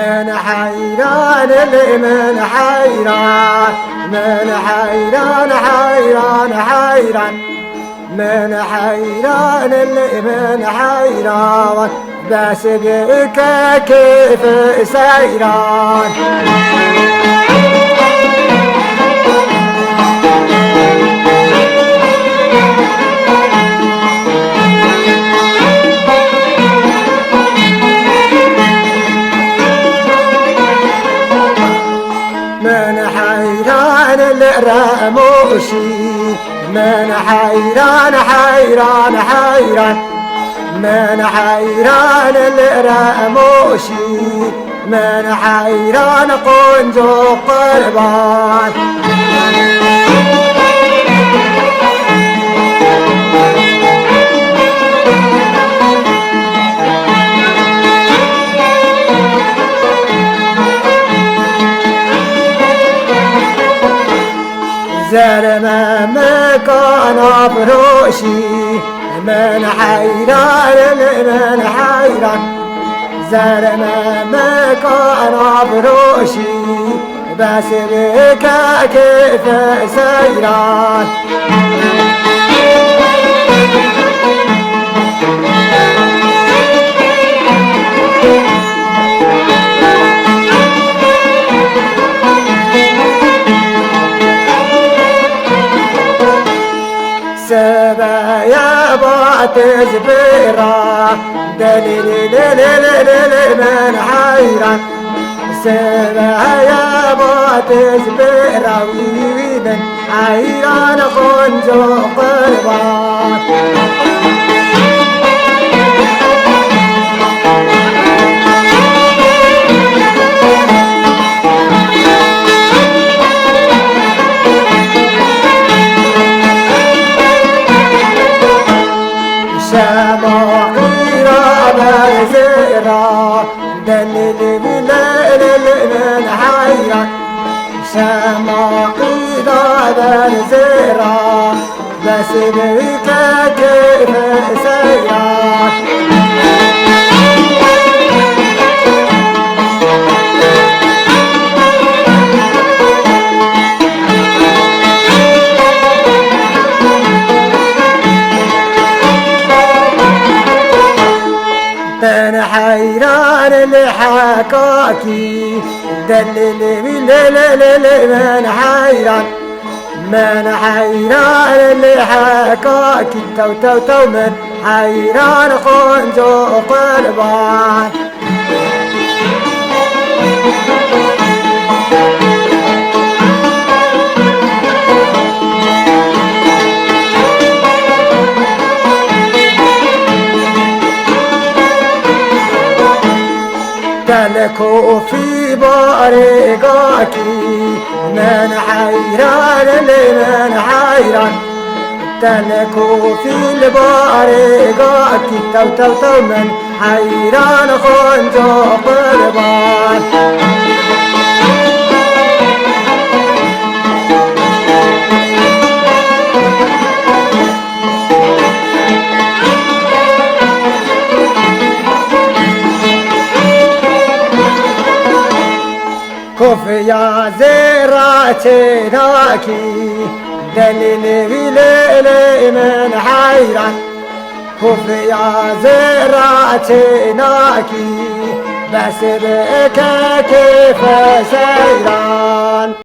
من حيران اللي من حيران، من حيران حيران حيران، من حيران اللي من حيران، بس بك كيف سيران. من حيران الرموشي، من حيران حيران حيران، من حيران الرموشي، من حيران قنجو قربان. زرما مكان بروشي، من حيران من حيران، زرما مكان بروشي، بس بك كيف سيران. سبا يا بات زبيرة دليل من حيران، سبا يا بات زبيرة ويبن حيران خنزو قربان. شماقيرة برزيرة دليل من حيران، شماقيرة برزيرة، بس بك كيف سيران. من حيران اللي حكاكي دلل من حيران، من حيران اللي حكاكي تو تو تو، من حيران خنزو قربان. تلكو في بارقاكي، من حيران من حيران، تلكو في بارقاكي تو تو تو، من حيران خنزو قربان. كف يا زيراتناكي دليل من حيران، كف يا زيراتناكي، بس بك كيف سيران.